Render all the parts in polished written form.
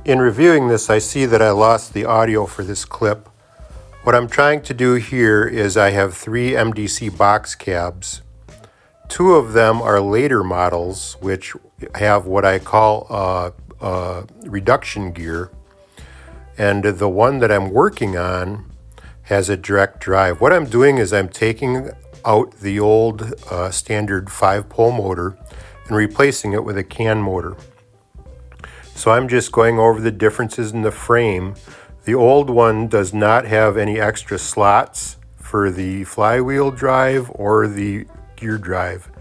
In reviewing this, I see that I lost the audio for this clip. What I'm trying to do here is I have 3 MDC Boxcabs. 2 of them are later models, which have what I call a reduction gear. And the one that I'm working on has a direct drive. What I'm doing is I'm taking out the old standard 5-pole motor and replacing it with a can motor. So I'm just going over the differences in the frame. The old one does not have any extra slots for the flywheel drive or the gear drive,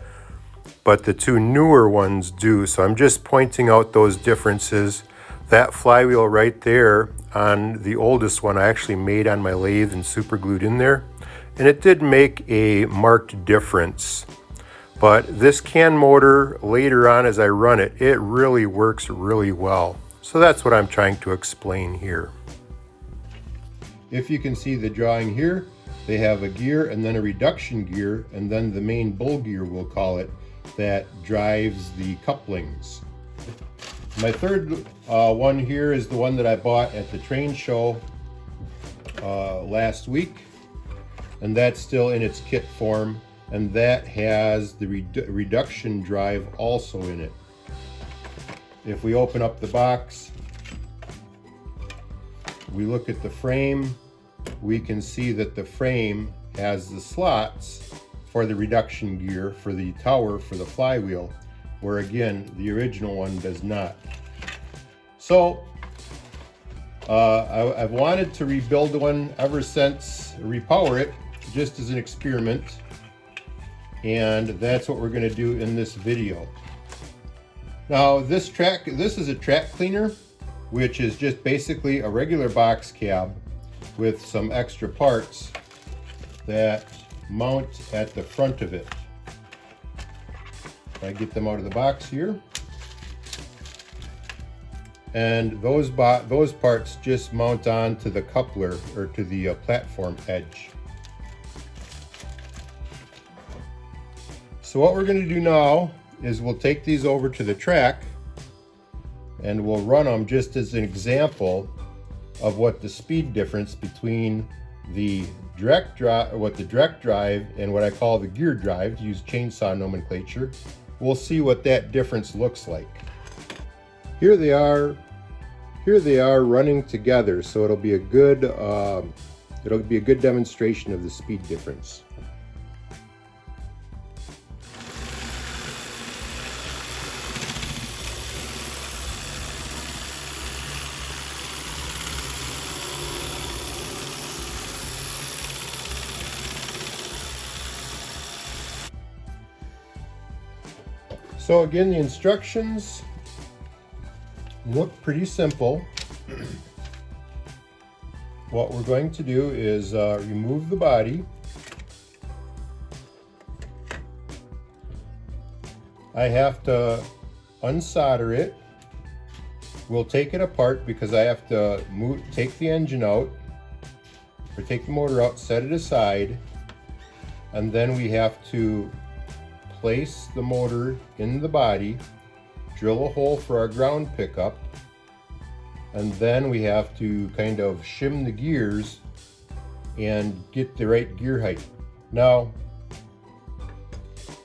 but the 2 newer ones do. So I'm just pointing out those differences. That flywheel right there on the oldest one I actually made on my lathe and super glued in there, and it did make a marked difference. But this can motor, later on as I run it, it really works really well. So that's what I'm trying to explain here. If you can see the drawing here, they have a gear and then a reduction gear, and then the main bull gear, we'll call it, that drives the couplings. My third one here is the one that I bought at the train show last week, and that's still in its kit form. And that has the reduction drive also in it. If we open up the box, we look at the frame, we can see that the frame has the slots for the reduction gear for the tower for the flywheel, where again the original one does not. So I've wanted to rebuild one ever since, repower it, just as an experiment. And that's what we're going to do in this video. Now this is a track cleaner, which is just basically a regular box cab with some extra parts that mount at the front of it. I get them out of the box here, and those parts just mount on to the coupler or to the platform edge. So what we're going to do now is we'll take these over to the track and we'll run them just as an example of what the speed difference between the direct drive, and what I call the gear drive, to use chainsaw nomenclature. We'll see what that difference looks like. Here they are running together, so it'll be a good demonstration of the speed difference. So again, the instructions look pretty simple. What we're going to do is remove the body. I have to unsolder it. We'll take it apart because I have to take the engine out, or take the motor out, set it aside, and then we have to place the motor in the body, drill a hole for our ground pickup, and then we have to kind of shim the gears and get the right gear height. Now,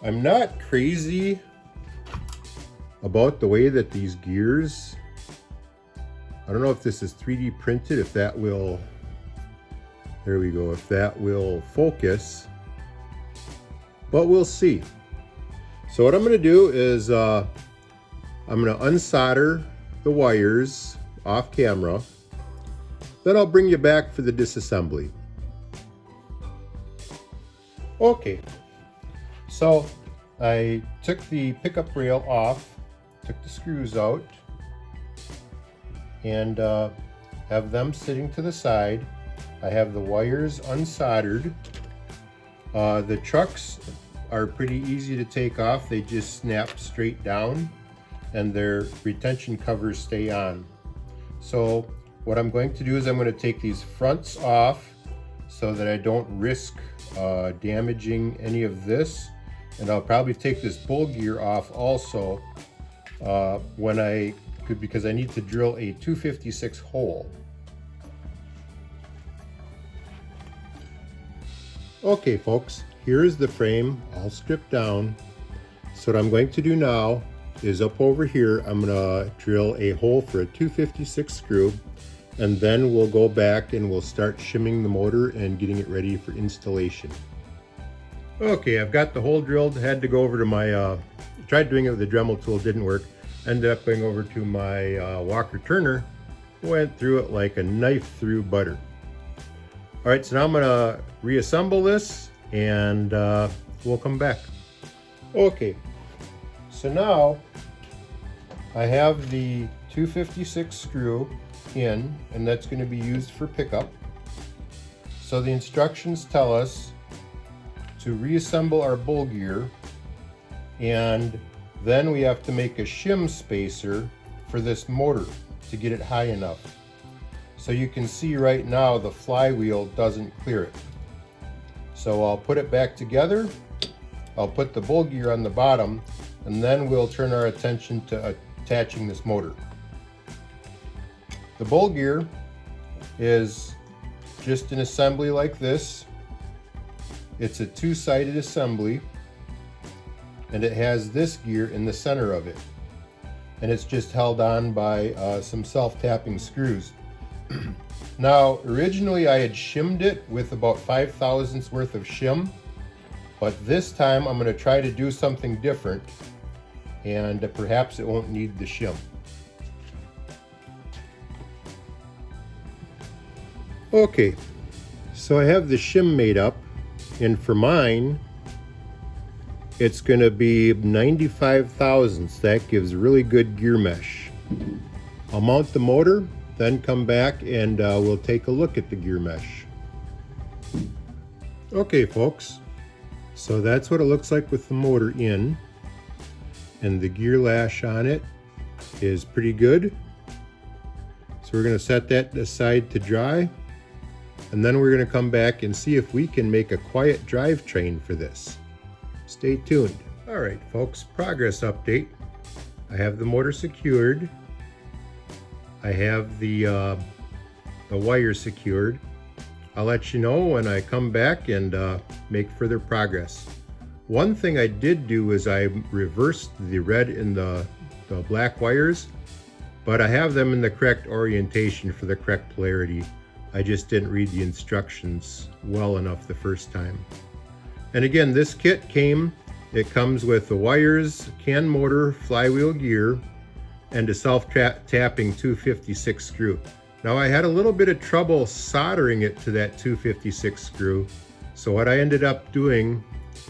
I'm not crazy about the way that these gears, I don't know if this is 3D printed, if that will, there we go, if that will focus, but we'll see. So what I'm going to do is I'm going to unsolder the wires off camera. Then I'll bring you back for the disassembly. Okay, so I took the pickup rail off, took the screws out, and have them sitting to the side. I have the wires unsoldered. The trucks are pretty easy to take off. They just snap straight down and their retention covers stay on. So what I'm going to do is I'm going to take these fronts off so that I don't risk damaging any of this. And I'll probably take this bull gear off also when I because I need to drill a 256 hole. Okay folks, here is the frame all stripped down. So what I'm going to do now is up over here, I'm going to drill a hole for a 256 screw, and then we'll go back and we'll start shimming the motor and getting it ready for installation. Okay, I've got the hole drilled. Had to go over to my, tried doing it with the Dremel tool, didn't work. Ended up going over to my Walker Turner, went through it like a knife through butter. All right, so now I'm gonna reassemble this and we'll come back. Okay, so now I have the 256 screw in, and that's going to be used for pickup. So the instructions tell us to reassemble our bull gear, and then we have to make a shim spacer for this motor to get it high enough. So you can see right now the flywheel doesn't clear it. So I'll put it back together, I'll put the bull gear on the bottom, and then we'll turn our attention to attaching this motor. The bull gear is just an assembly like this. It's a two-sided assembly, and it has this gear in the center of it. And it's just held on by some self-tapping screws. Now, originally I had shimmed it with about 5 thousandths worth of shim, but this time I'm going to try to do something different, and perhaps it won't need the shim. Okay, so I have the shim made up, and for mine it's going to be 95 thousandths. That gives really good gear mesh. I'll mount the motor, then come back and we'll take a look at the gear mesh. Okay folks, so that's what it looks like with the motor in, and the gear lash on it is pretty good. So we're going to set that aside to dry, and then we're going to come back and see if we can make a quiet drivetrain for this. Stay tuned. All right folks, progress update. I have the motor secured. I have the wire secured. I'll let you know when I come back and make further progress. One thing I did do is I reversed the red and the black wires, but I have them in the correct orientation for the correct polarity. I just didn't read the instructions well enough the first time. And again, this kit comes with the wires, CAN motor, flywheel gear, and a self-tapping 256 screw. Now I had a little bit of trouble soldering it to that 256 screw, so what I ended up doing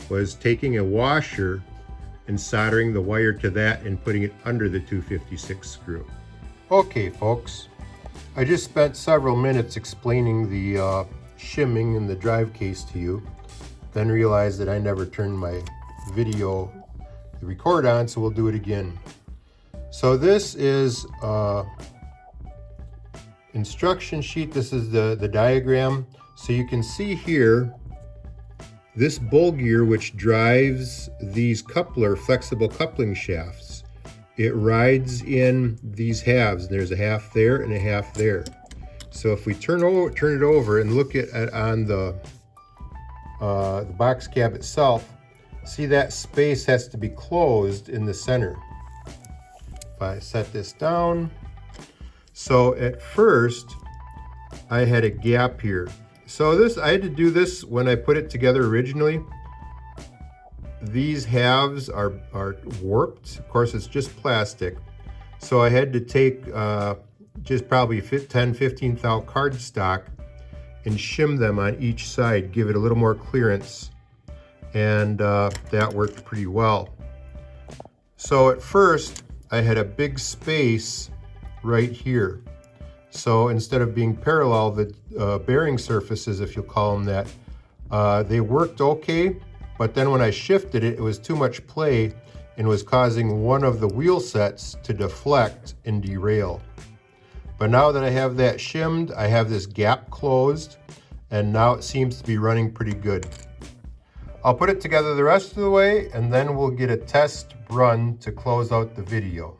was taking a washer and soldering the wire to that and putting it under the 256 screw. Okay folks, I just spent several minutes explaining the shimming and the drive case to you, then realized that I never turned my video to record on, so we'll do it again. So this is instruction sheet. This is the diagram. So you can see here, this bull gear, which drives these flexible coupling shafts, it rides in these halves. There's a half there and a half there. So if we turn it over and look at on the box cab itself, see that space has to be closed in the center. If I set this down, so at first I had a gap here. So I had to do this when I put it together originally. These halves are warped. Of course, it's just plastic. So I had to take just probably 10-15 thou cardstock and shim them on each side, give it a little more clearance, and that worked pretty well. So at first I had a big space right here. So instead of being parallel, the bearing surfaces, if you call them that, they worked okay, but then when I shifted it, it was too much play and was causing one of the wheel sets to deflect and derail. But now that I have that shimmed, I have this gap closed, and now it seems to be running pretty good. I'll put it together the rest of the way, and then we'll get a test run to close out the video.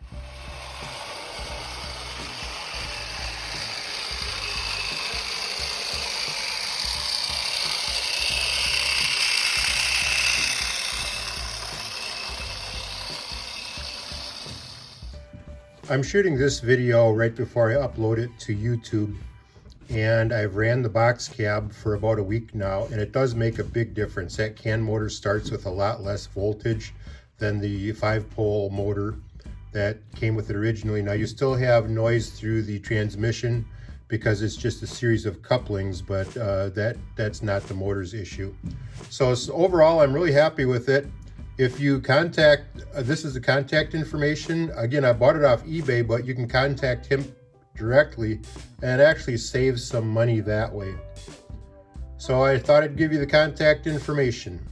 I'm shooting this video right before I upload it to YouTube, and I've ran the Boxcab for about a week now, and it does make a big difference. That can motor starts with a lot less voltage than the 5-pole motor that came with it originally. Now you still have noise through the transmission because it's just a series of couplings, but that's not the motor's issue. So overall, I'm really happy with it. If you contact, this is the contact information. Again, I bought it off eBay, but you can contact him directly and it actually saves some money that way. So I thought I'd give you the contact information.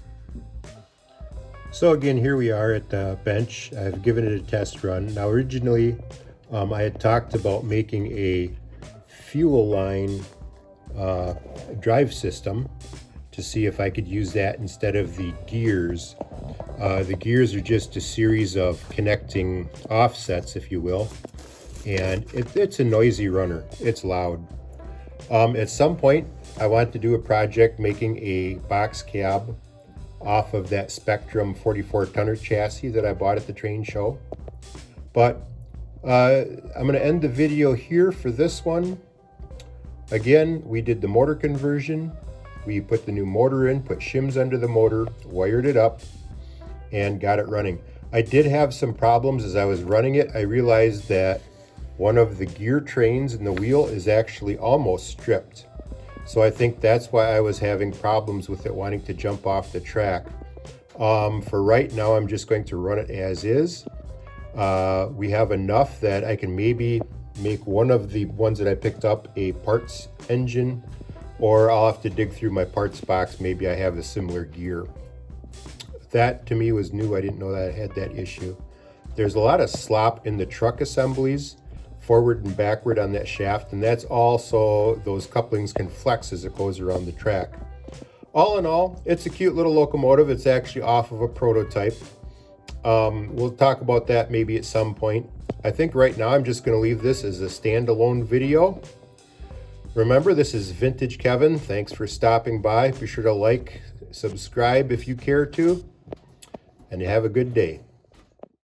So again, here we are at the bench. I've given it a test run. Now originally, I had talked about making a fuel line drive system to see if I could use that instead of the gears. The gears are just a series of connecting offsets, if you will, and it's a noisy runner. It's loud. At some point, I want to do a project making a box cab off of that Spectrum 44-tonner chassis that I bought at the train show. But I'm going to end the video here for this one. Again, we did the motor conversion. We put the new motor in, put shims under the motor, wired it up, and got it running. I did have some problems as I was running it. I realized that one of the gear trains in the wheel is actually almost stripped. So I think that's why I was having problems with it wanting to jump off the track. For right now, I'm just going to run it as is. We have enough that I can maybe make one of the ones that I picked up a parts engine, or I'll have to dig through my parts box. Maybe I have a similar gear. That to me was new. I didn't know that I had that issue. There's a lot of slop in the truck assemblies, forward and backward on that shaft, and that's also, those couplings can flex as it goes around the track. All in all, it's a cute little locomotive. It's actually off of a prototype. We'll talk about that maybe at some point. I think right now I'm just going to leave this as a standalone video. Remember, this is Vintage Kevin. Thanks for stopping by. Be sure to like, subscribe if you care to, and have a good day.